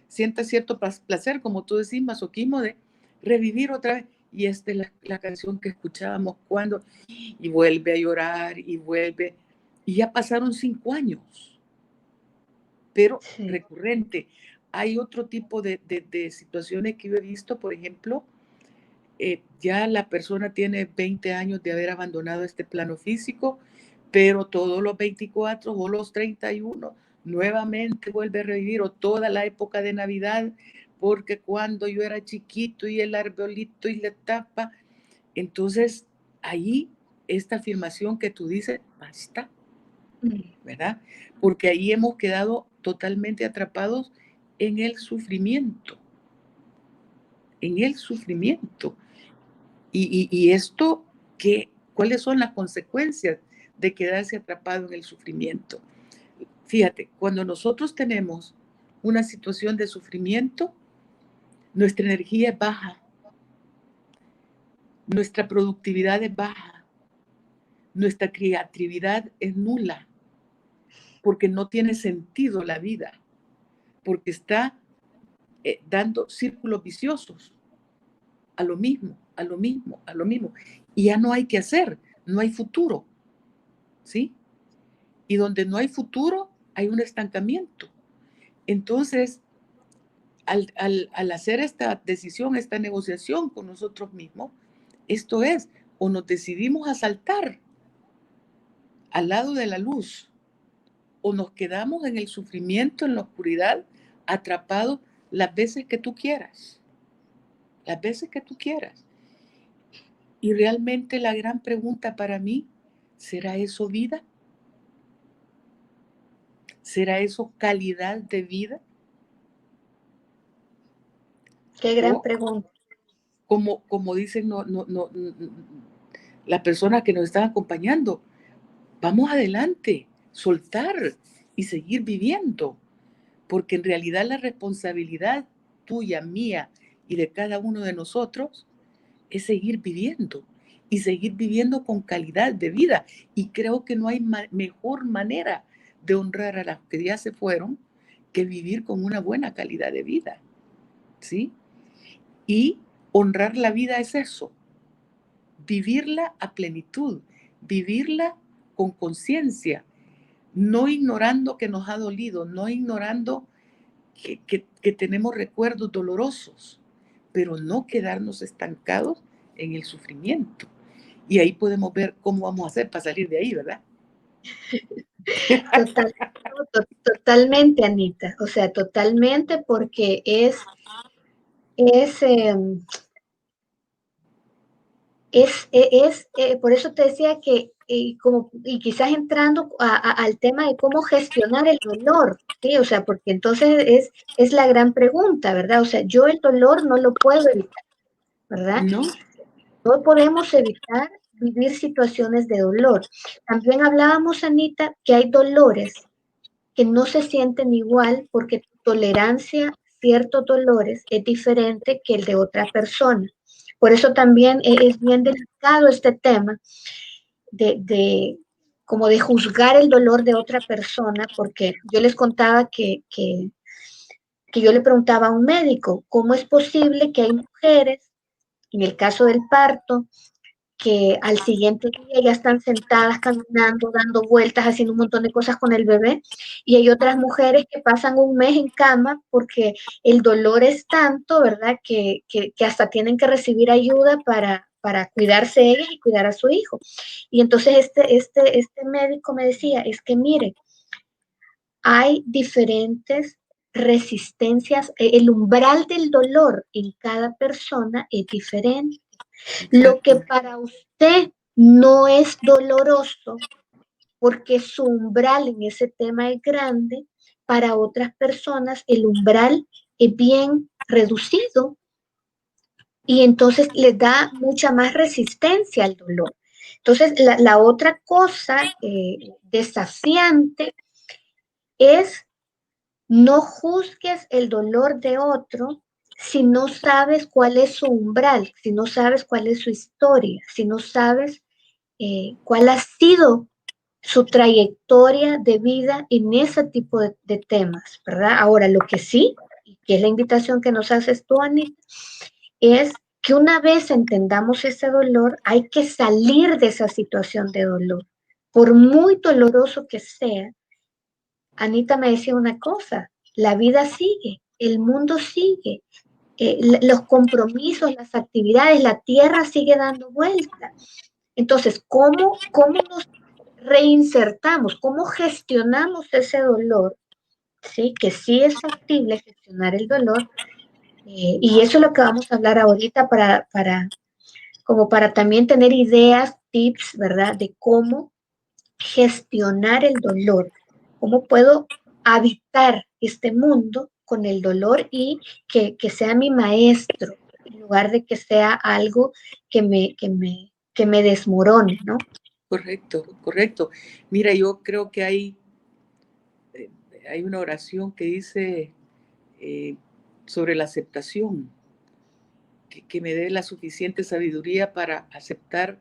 sienta cierto placer, como tú decís, masoquismo de revivir otra vez. Y esta es la canción que escuchábamos cuando, y vuelve a llorar, y vuelve, y ya pasaron 5 años, pero Sí. recurrente. Hay otro tipo de situaciones que yo he visto, por ejemplo, ya la persona tiene 20 años de haber abandonado este plano físico, pero todos los 24 o los 31 nuevamente vuelve a revivir, o toda la época de Navidad, porque cuando yo era chiquito y el arbolito y la tapa, entonces ahí esta afirmación que tú dices, basta, ¿verdad? Porque ahí hemos quedado totalmente atrapados en el sufrimiento, en el sufrimiento. Y esto, ¿cuáles son las consecuencias de quedarse atrapado en el sufrimiento? Fíjate, cuando nosotros tenemos una situación de sufrimiento, nuestra energía es baja, nuestra productividad es baja, nuestra creatividad es nula, porque no tiene sentido la vida, porque está dando círculos viciosos a lo mismo, a lo mismo, a lo mismo. Y ya no hay que hacer, no hay futuro, ¿sí? Y donde no hay futuro, hay un estancamiento. Entonces, al hacer esta decisión, esta negociación con nosotros mismos, esto es, o nos decidimos a saltar al lado de la luz, o nos quedamos en el sufrimiento, en la oscuridad, atrapados las veces que tú quieras, las veces que tú quieras. Y realmente la gran pregunta para mí, ¿será eso vida? ¿Será eso calidad de vida? Qué gran O, pregunta. como dicen las personas que nos están acompañando, vamos adelante, soltar y seguir viviendo, porque en realidad la responsabilidad tuya, mía y de cada uno de nosotros es seguir viviendo y seguir viviendo con calidad de vida. Y creo que no hay mejor manera de honrar a las que ya se fueron que vivir con una buena calidad de vida, ¿sí? Y honrar la vida es eso, vivirla a plenitud, vivirla con conciencia, no ignorando que nos ha dolido, no ignorando que tenemos recuerdos dolorosos, pero no quedarnos estancados en el sufrimiento. Y ahí podemos ver cómo vamos a hacer para salir de ahí, ¿verdad? Totalmente, Anita. O sea, totalmente, porque es, por eso te decía que, y quizás entrando al tema de cómo gestionar el dolor, ¿sí? O sea, porque entonces es la gran pregunta, ¿verdad? O sea, yo el dolor no lo puedo evitar, ¿verdad? ¿No? No podemos evitar vivir situaciones de dolor. También hablábamos, Anita, que hay dolores que no se sienten igual porque tu tolerancia a ciertos dolores es diferente que el de otra persona. Por eso también es bien delicado este tema como de juzgar el dolor de otra persona, porque yo les contaba que yo le preguntaba a un médico, ¿cómo es posible que hay mujeres, en el caso del parto, que al siguiente día ya están sentadas, caminando, dando vueltas, haciendo un montón de cosas con el bebé, y hay otras mujeres que pasan un mes en cama porque el dolor es tanto, ¿verdad? Que hasta tienen que recibir ayuda para cuidarse ellas y cuidar a su hijo. Y entonces este médico me decía, es que mire, hay diferentes resistencias, el umbral del dolor en cada persona es diferente. Lo que Exacto. para usted no es doloroso, porque su umbral en ese tema es grande, para otras personas el umbral es bien reducido y entonces les da mucha más resistencia al dolor. Entonces, la otra cosa desafiante es no juzgues el dolor de otro si no sabes cuál es su umbral, si no sabes cuál es su historia, si no sabes cuál ha sido su trayectoria de vida en ese tipo de temas, ¿verdad? Ahora, lo que sí, y que es la invitación que nos haces tú, Anita, es que una vez entendamos ese dolor, hay que salir de esa situación de dolor. Por muy doloroso que sea, Anita me decía una cosa, la vida sigue, el mundo sigue, los compromisos, las actividades, la tierra sigue dando vueltas. Entonces, ¿cómo nos reinsertamos? ¿Cómo gestionamos ese dolor? ¿Sí? Que sí es factible gestionar el dolor. Y eso es lo que vamos a hablar ahorita como para también tener ideas, tips, ¿verdad? De cómo gestionar el dolor. ¿Cómo puedo habitar este mundo con el dolor y que sea mi maestro, en lugar de que sea algo que me desmorone, ¿no? Correcto, correcto. Mira, yo creo que hay una oración que dice eh, sobre la aceptación, que me dé la suficiente sabiduría para aceptar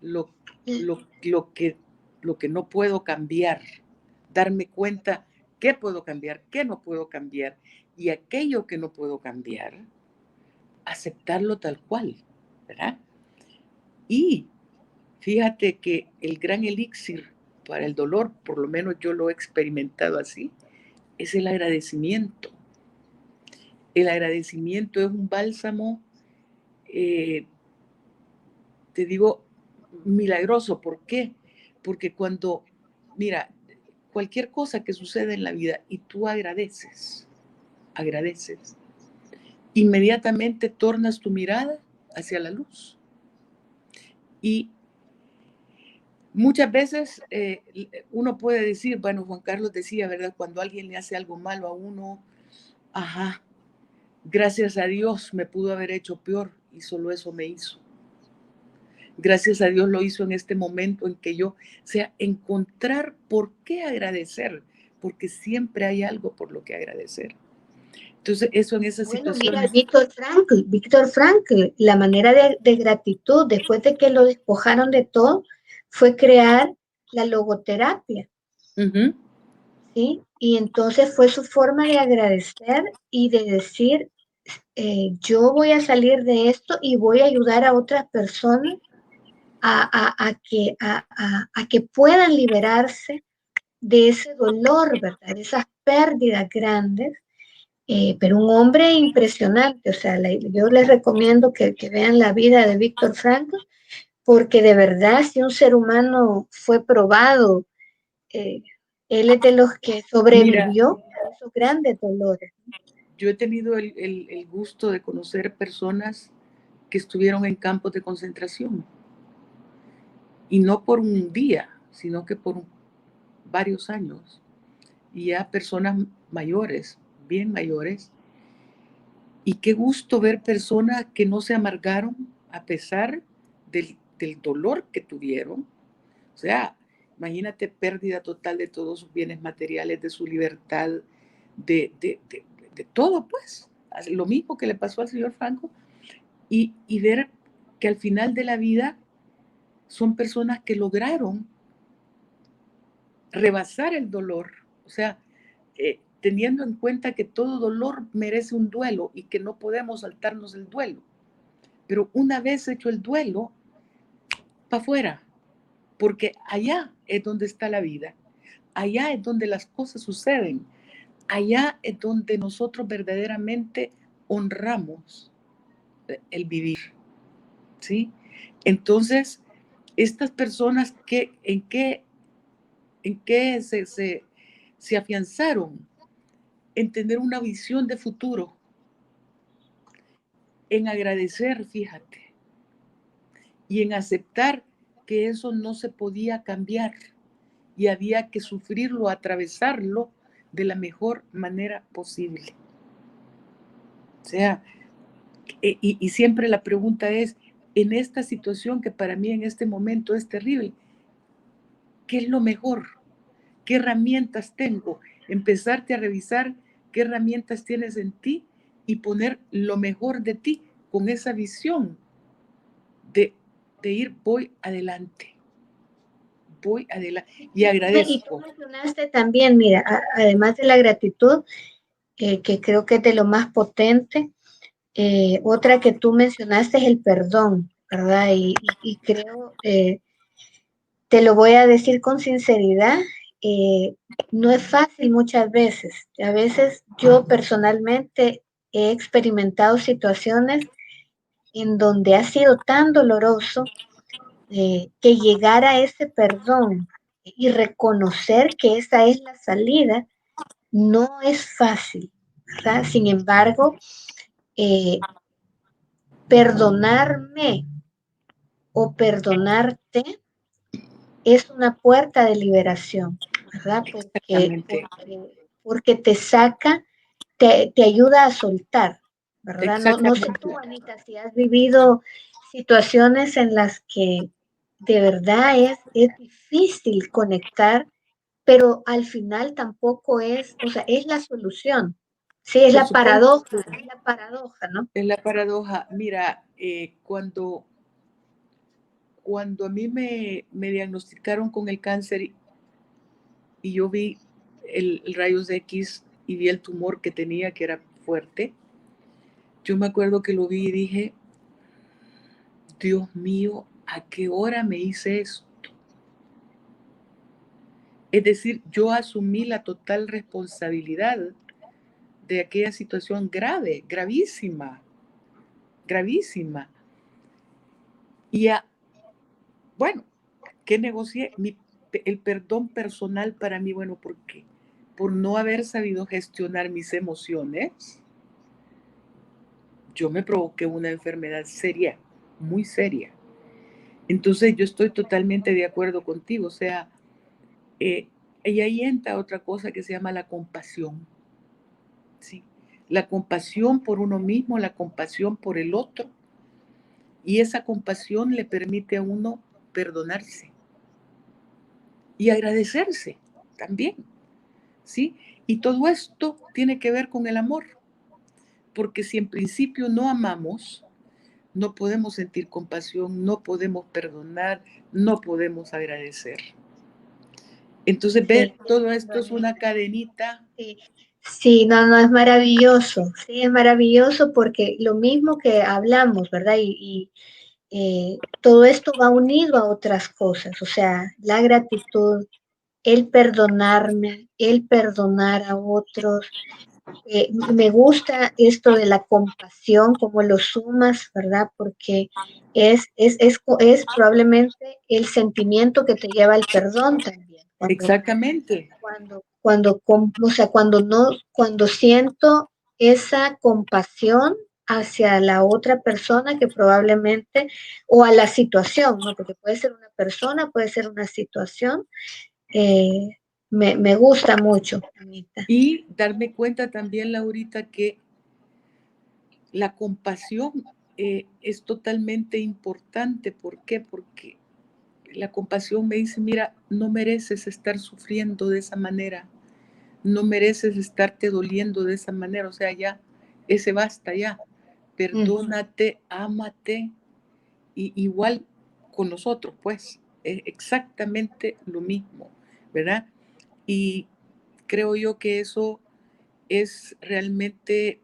lo, lo que no puedo cambiar, darme cuenta qué puedo cambiar, qué no puedo cambiar, y aquello que no puedo cambiar, aceptarlo tal cual, ¿verdad? Y fíjate que el gran elixir para el dolor, por lo menos yo lo he experimentado así, es el agradecimiento. El agradecimiento es un bálsamo, eh, te digo, milagroso. ¿Por qué? Porque mira, cualquier cosa que sucede en la vida y tú agradeces, inmediatamente tornas tu mirada hacia la luz. Y muchas veces uno puede decir, bueno, Juan Carlos decía, ¿verdad? Cuando alguien le hace algo malo a uno, ajá, gracias a Dios me pudo haber hecho peor y solo eso me hizo. Gracias a Dios lo hizo en este momento en que yo, o sea, encontrar por qué agradecer, porque siempre hay algo por lo que agradecer. Entonces, eso en esas Bueno, mira, situaciones. Víctor Frankl, la manera de gratitud después de que lo despojaron de todo fue crear la logoterapia, Uh-huh. ¿sí? Y entonces fue su forma de agradecer y de decir, yo voy a salir de esto y voy a ayudar a otras personas a que puedan liberarse de ese dolor, ¿verdad? De esas pérdidas grandes. Pero un hombre impresionante, o sea, yo les recomiendo que vean la vida de Víctor Frankl, porque de verdad, si un ser humano fue probado, eh, él es de los que Mira, sobrevivió a esos grandes dolores. yo he tenido el gusto de conocer personas que estuvieron en campos de concentración, y no por un día, sino que por varios años, y ya personas mayores, bien mayores, y qué gusto ver personas que no se amargaron a pesar del dolor que tuvieron. O sea, imagínate pérdida total de todos sus bienes materiales, de su libertad, de todo, pues. Lo mismo que le pasó al señor Franco. Y ver que al final de la vida son personas que lograron rebasar el dolor. O sea, teniendo en cuenta que todo dolor merece un duelo y que no podemos saltarnos el duelo. Pero una vez hecho el duelo, para afuera, porque allá es donde está la vida, allá es donde las cosas suceden, allá es donde nosotros verdaderamente honramos el vivir, ¿sí? Entonces, estas personas en qué se afianzaron en tener una visión de futuro, en agradecer, fíjate, y en aceptar que eso no se podía cambiar y había que sufrirlo, atravesarlo de la mejor manera posible. O sea, y siempre la pregunta es, en esta situación que para mí en este momento es terrible, ¿qué es lo mejor? ¿Qué herramientas tengo? Empezarte a revisar qué herramientas tienes en ti y poner lo mejor de ti con esa visión de ir, voy adelante y Y tú agradezco. mencionaste también, mira, además de la gratitud, que creo que es de lo más potente, otra que tú mencionaste es el perdón, ¿verdad? Y creo, te lo voy a decir con sinceridad, eh, no es fácil muchas veces. A veces yo personalmente he experimentado situaciones en donde ha sido tan doloroso que llegar a ese perdón y reconocer que esa es la salida no es fácil, ¿verdad? Sin embargo, eh, perdonarme o perdonarte es una puerta de liberación, ¿verdad? Exactamente, Porque te saca, te ayuda a soltar, ¿verdad? No sé exactamente. tú, Anita, si has vivido situaciones en las que de verdad es difícil conectar, pero al final tampoco es, o sea, es la solución. Sí, Por supuesto, es la paradoja, ¿no? es la paradoja. Mira, cuando a mí me diagnosticaron con el cáncer y yo vi el rayos X y vi el tumor que tenía, que era fuerte, yo me acuerdo que lo vi y dije, Dios mío, ¿a qué hora me hice esto? Es decir, yo asumí la total responsabilidad de aquella situación grave, gravísima, gravísima. Y bueno, ¿qué negocié? El perdón personal para mí, bueno, ¿por qué? Por no haber sabido gestionar mis emociones, yo me provoqué una enfermedad seria, muy seria. Entonces yo estoy totalmente de acuerdo contigo, o sea, y ahí entra otra cosa que se llama la compasión, ¿sí? La compasión por uno mismo, la compasión por el otro, y esa compasión le permite a uno perdonarse y agradecerse también, ¿sí? Y todo esto tiene que ver con el amor, porque si en principio no amamos, no podemos sentir compasión, no podemos perdonar, no podemos agradecer. Entonces, Sí, ver todo esto es una cadenita. sí, sí, no, es maravilloso, sí, es maravilloso porque lo mismo que hablamos, ¿verdad? Todo esto va unido a otras cosas, o sea, la gratitud, el perdonarme, el perdonar a otros. Me gusta esto de la compasión, como lo sumas, ¿verdad? Porque es probablemente el sentimiento que te lleva al perdón también. Exactamente, O sea, cuando siento esa compasión hacia la otra persona que probablemente, o a la situación, ¿no? Porque puede ser una persona, puede ser una situación, eh, me gusta mucho, Anita. y darme cuenta también, Laurita, que la compasión es totalmente importante. ¿Por qué? Porque la compasión me dice, mira, no mereces estar sufriendo de esa manera, no mereces estarte doliendo de esa manera, o sea, ya, ese basta ya, perdónate, ámate, y igual con nosotros, pues, es exactamente lo mismo, ¿verdad? Y creo yo que eso es realmente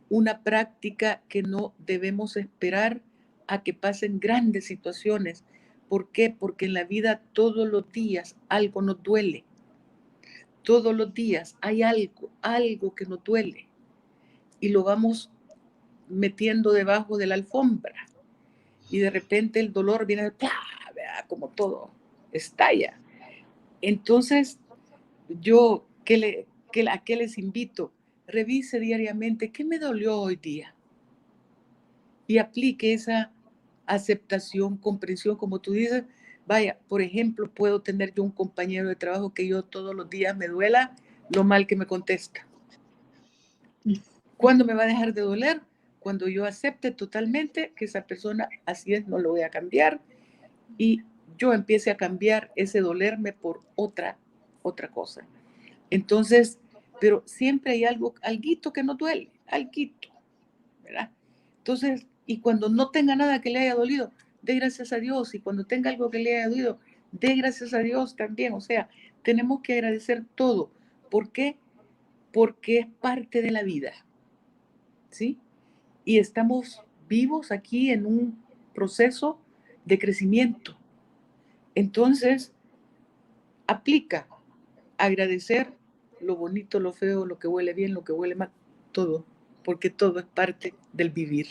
una práctica que no debemos esperar a que pasen grandes situaciones. ¿Por qué? Porque en la vida todos los días algo nos duele. Todos los días hay algo que nos duele y lo vamos metiendo debajo de la alfombra y de repente el dolor viene, ¡plá! Como todo estalla. Entonces, yo, ¿a qué les invito? Revise diariamente qué me dolió hoy día y aplique esa aceptación, comprensión, como tú dices. Vaya, por ejemplo, puedo tener yo un compañero de trabajo que yo todos los días me duela, lo mal que me contesta. ¿Cuándo me va a dejar de doler? Cuando yo acepte totalmente que esa persona así es, no lo voy a cambiar, y yo empiece a cambiar ese dolerme por otra cosa. Entonces, pero siempre hay alguito que no duele, alguito, ¿verdad? Entonces, y cuando no tenga nada que le haya dolido, dé gracias a Dios, y cuando tenga algo que le haya dolido, dé gracias a Dios también. O sea, tenemos que agradecer todo. ¿Por qué? Porque es parte de la vida, ¿sí? Y estamos vivos aquí en un proceso de crecimiento. Entonces, aplica agradecer lo bonito, lo feo, lo que huele bien, lo que huele mal, todo, porque todo es parte del vivir.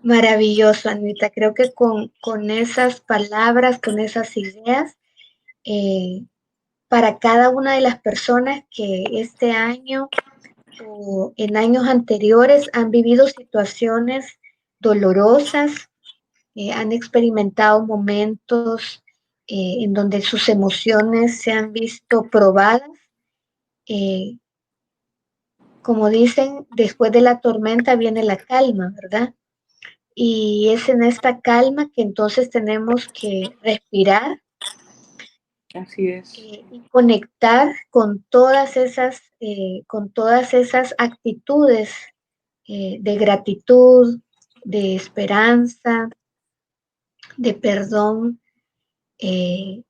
Maravilloso, Anita. Creo que con esas palabras, con esas ideas, para cada una de las personas que este año o en años anteriores han vivido situaciones dolorosas, han experimentado momentos en donde sus emociones se han visto probadas. eh, Como dicen, después de la tormenta viene la calma, ¿verdad? Y es en esta calma que entonces tenemos que respirar Así es. y conectar con todas esas actitudes de gratitud, de esperanza, de perdón, eh,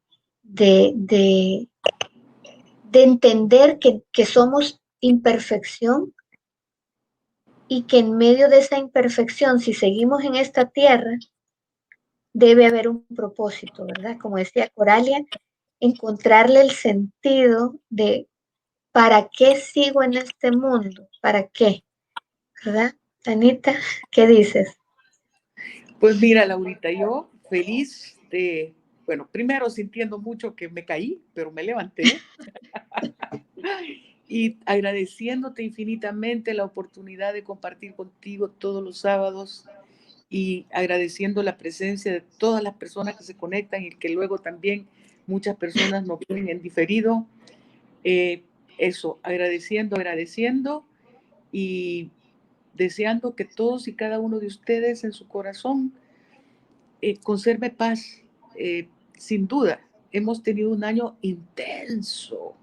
de, de, de entender que somos imperfección y que en medio de esa imperfección, si seguimos en esta tierra, debe haber un propósito, ¿verdad? Como decía Coralia, encontrarle el sentido de ¿para qué sigo en este mundo? ¿Para qué? ¿Verdad? Anita, ¿qué dices? Pues mira, Laurita, yo feliz de, bueno, primero sintiendo mucho que me caí, pero me levanté. Y agradeciéndote infinitamente la oportunidad de compartir contigo todos los sábados, y agradeciendo la presencia de todas las personas que se conectan y que luego también muchas personas nos ven en diferido. Eso, agradeciendo y deseando que todos y cada uno de ustedes en su corazón conserve paz. Sin duda, hemos tenido un año intenso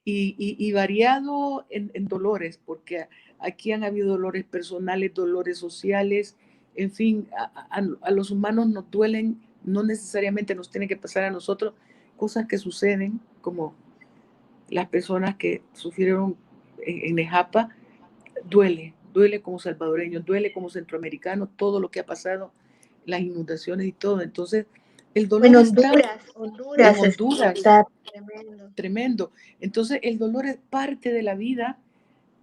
y variado en dolores, porque aquí han habido dolores personales, dolores sociales, en fin, a los humanos nos duelen, no necesariamente nos tiene que pasar a nosotros, cosas que suceden, como las personas que sufrieron en Nejapa, duele como salvadoreño, duele como centroamericano, todo lo que ha pasado, las inundaciones y todo. Entonces, el dolor En está Honduras, en Honduras, está tremendo. tremendo. Entonces, el dolor es parte de la vida,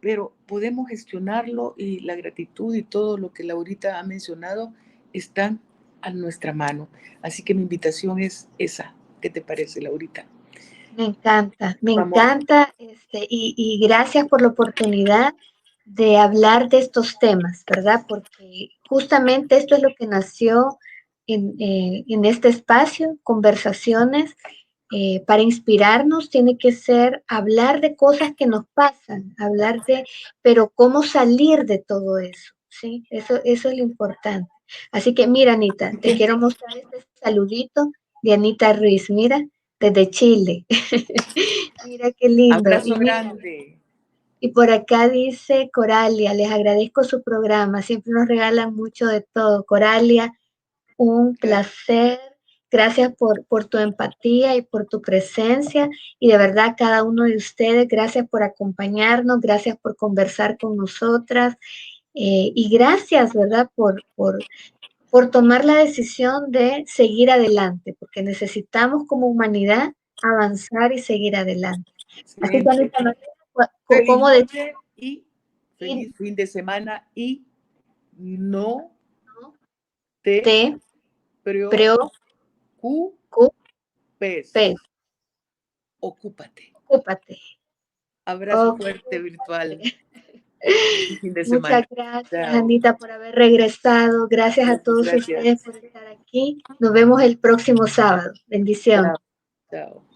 pero podemos gestionarlo, y la gratitud y todo lo que Laurita ha mencionado están a nuestra mano. Así que mi invitación es esa. ¿Qué te parece, Laurita? Me Vamos. encanta, y gracias por la oportunidad de hablar de estos temas, ¿verdad? Porque justamente esto es lo que nació en este espacio, conversaciones para inspirarnos tiene que ser hablar de cosas que nos pasan, pero cómo salir de todo eso, ¿sí? Eso es lo importante. Así que mira, Anita, te quiero mostrar este saludito de Anita Ruiz, mira, desde Chile. Mira qué lindo. Abrazo grande. Y por acá dice Coralia, les agradezco su programa, siempre nos regalan mucho de todo. Coralia, un placer. Gracias por tu empatía y por tu presencia. Y de verdad, cada uno de ustedes, gracias por acompañarnos, gracias por conversar con nosotras. Y gracias, ¿verdad? Por tomar la decisión de seguir adelante, porque necesitamos como humanidad avanzar y seguir adelante. Así que, Excelente. Anita, Feliz ¿cómo decir? noche y feliz fin de semana, y no te Te preocupes. preocupes, Ocúpate. ocúpate. Abrazo fuerte Ocúpate. virtual. Feliz fin de Muchas semana. gracias, Chao. Anita, por haber regresado. Gracias a Muchas todos gracias. ustedes por estar aquí. Nos vemos el próximo sábado. Bendición. Chao. Chao.